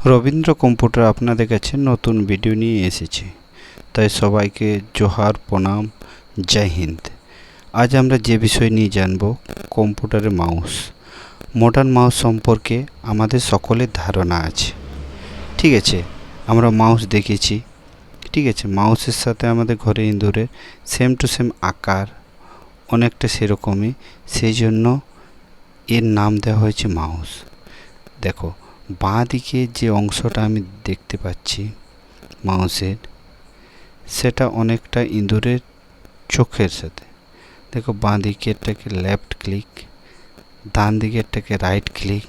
Rabindra computer আপনাদের কাছে নতুন ভিডিও নিয়ে এসেছে, তাই সবাইকে জোহার, প্রণাম, জয় হিন্দ। আজ আমরা যে বিষয় নিয়ে জানব, কম্পিউটারের মাউস। মডার্ন মাউস সম্পর্কে আমাদের সকলের ধারণা আছে, ঠিক আছে। আমরা মাউস দেখেছি, ঠিক আছে। মাউসের সাথে আমাদের ঘরে ইঁদুরের সেম টু সেম আকার, অনেকটা সেরকমই, সেই জন্য এর নাম দেওয়া হয়েছে মাউস। দেখো, বাঁ দিকে যে অংশটা আমি দেখতে পাচ্ছি মাউসের, সেটা অনেকটা ইঁদুরের চোখের সাথে। দেখো, বাঁ দিকেরটাকে লেফট ক্লিক, ডান দিকেরটাকে রাইট ক্লিক,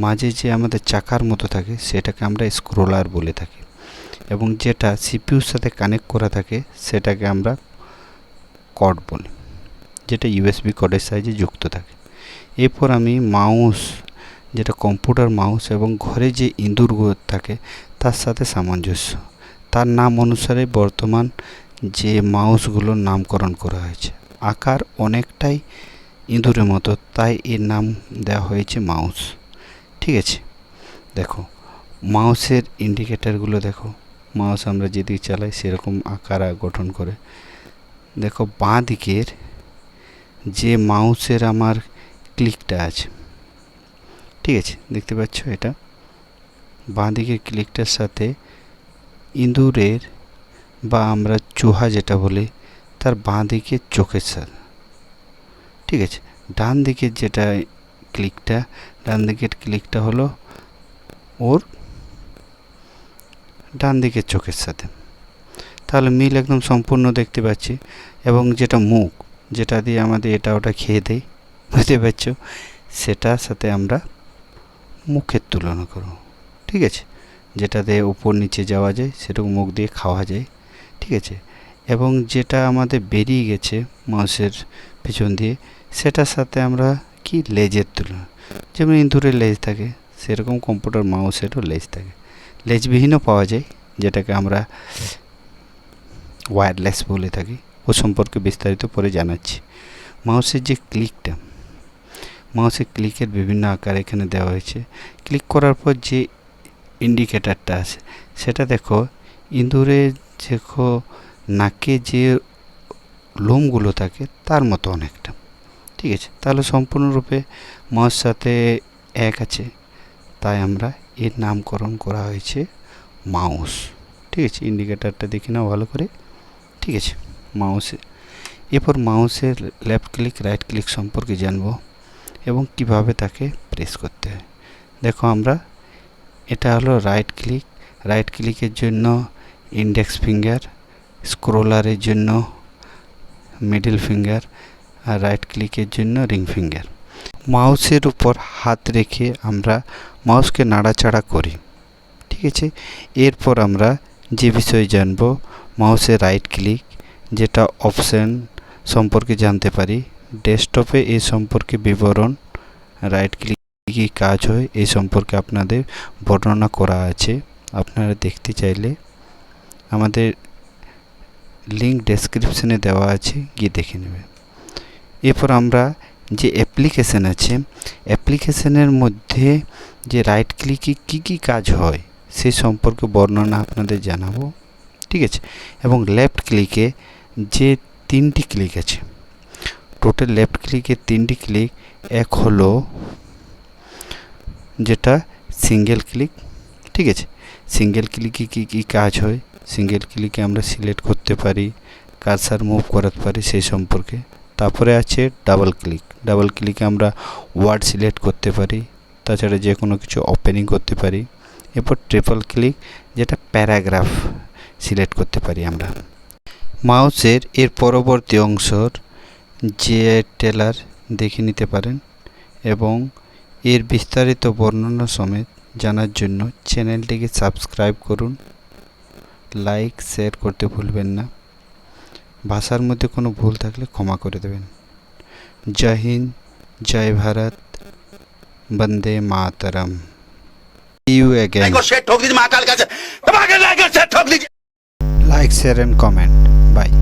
মাঝে যে আমাদের চাকার মতো থাকে সেটাকে আমরা স্ক্রোলার বলে থাকি, এবং যেটা সিপিইউর সাথে কানেক্ট করা থাকে সেটাকে আমরা কর্ড বলি, যেটা ইউএসবি কর্ডের সাহায্যে যুক্ত থাকে। এরপর আমি মাউস, যেটা কম্পিউটার মাউস এবং ঘরে যে ইঁদুরগুলো থাকে তার সাথে সামঞ্জস্য, তার নাম অনুসারে বর্তমান যে মাউসগুলোর নামকরণ করা হয়েছে। আকার অনেকটাই ইঁদুরের মতো, তাই এর নাম দেওয়া হয়েছে মাউস, ঠিক আছে। দেখো, মাউসের ইন্ডিকেটারগুলো দেখো, মাউস আমরা যেদিকে চালাই সেরকম আকার গঠন করে। দেখো, বাঁ দিকের যে মাউসের আমার ক্লিকটা আছে, ঠিক আছে, দেখতে পাচ্ছ, এটা বাঁ দিকের ক্লিকটার সাথে ইঁদুরের বা আমরা চুহা যেটা বলি তার বাঁ দিকের চোখের সাথে, ঠিক আছে। ডান দিকের যেটা ক্লিকটা, ডান দিকের ক্লিকটা হলো ওর ডান দিকের চোখের সাথে, তাহলে মিল একদম সম্পূর্ণ দেখতে পাচ্ছি। এবং যেটা মুখ, যেটা দিয়ে আমাদের এটা ওটা খেয়ে দেয়, বুঝতে পারছো, সেটার সাথে আমরা মুখের তুলনা করব, ঠিক আছে। যেটা দিয়ে উপর নিচে যাওয়া যায় সেরকম মুখ দিয়ে খাওয়া যায়, ঠিক আছে। এবং যেটা আমাদের বেরিয়ে গেছে মাউসের পেছন দিয়ে, সেটার সাথে আমরা কি লেজের তুলনা, যেমন ইঁদুরের লেজ থাকে সেরকম কম্পিউটার মাউসেরও লেজ থাকে। লেজবিহীনও পাওয়া যায়, যেটাকে আমরা ওয়্যারলেস বলে থাকি। ও সম্পর্কে বিস্তারিত পরে জানাচ্ছি। মাউসের যে ক্লিকটা, মাউসের ক্লিকের বিভিন্ন আকার এখানে দেওয়া হয়েছে। ক্লিক করার পর যে ইন্ডিকেটারটা আছে সেটা দেখো, ইঁদুরের দেখো নাকে যে লোমগুলো থাকে তার মতো অনেকটা, ঠিক আছে। তাহলে সম্পূর্ণরূপে মাউস সাথে এক আছে, তাই আমরা এর নামকরণ করা হয়েছে মাউস, ঠিক আছে। ইন্ডিকেটারটা দেখে নাও ভালো করে, ঠিক আছে। মাউসে এরপর মাউসের লেফট ক্লিক রাইট ক্লিক সম্পর্কে জানবো এবং কিভাবে তাকে প্রেস করতে হয়। দেখো, আমরা এটা হলো রাইট ক্লিক, রাইট ক্লিকের জন্য ইন্ডেক্স ফিঙ্গার, স্ক্রোলারের জন্য মিডল ফিঙ্গার, আর রাইট ক্লিকের জন্য রিং ফিঙ্গার। মাউসের উপর হাত রেখে আমরা মাউসকে নাড়াচাড়া করি, ঠিক আছে। এরপর আমরা যে বিষয়ে জানব, মাউসের রাইট ক্লিক, যেটা অপশন সম্পর্কে জানতে পারি। ডেস্কটপে এই সম্পর্কে বিবরণ, রাইট ক্লিক কী কাজ হয় এই সম্পর্কে আপনাদের বর্ণনা করা আছে। আপনারা দেখতে চাইলে আমাদের লিঙ্ক ডেসক্রিপশনে দেওয়া আছে, গিয়ে দেখে নেবে। এরপর আমরা যে অ্যাপ্লিকেশান আছে, অ্যাপ্লিকেশানের মধ্যে যে রাইট ক্লিকে কী কী কাজ হয় সেই সম্পর্কে বর্ণনা আপনাদের জানাবো, ঠিক আছে। এবং লেফট ক্লিকে যে 3টি ক্লিক আছে, টোটাল লেফট ক্লিকের 3টি ক্লিক, এক হলো যেটা সিঙ্গেল ক্লিক, ঠিক আছে। সিঙ্গেল ক্লিকে কী কী কাজ হয়, সিঙ্গেল ক্লিকে আমরা সিলেক্ট করতে পারি, কার্সার মুভ করাতে পারি সেই সম্পর্কে। তারপরে আছে ডাবল ক্লিক, ডাবল ক্লিকে আমরা ওয়ার্ড সিলেক্ট করতে পারি, তাছাড়া যে কোনো কিছু ওপেনিং করতে পারি। এরপর ট্রিপল ক্লিক, যেটা প্যারাগ্রাফ সিলেক্ট করতে পারি আমরা। মাউসের এর পরবর্তী অংশর যে টেলার দেখে নিতে পারেন, এবং এর বিস্তারিত বর্ণনা সমেত জানার জন্য চ্যানেলটিকে সাবস্ক্রাইব করুন, লাইক শেয়ার করতে ভুলবেন না। ভাষার মধ্যে কোনো ভুল থাকলে ক্ষমা করে দেবেন। জয় হিন্দ, জয় ভারত, বন্দে মাতরম। See you again. Like, share and comment. Bye.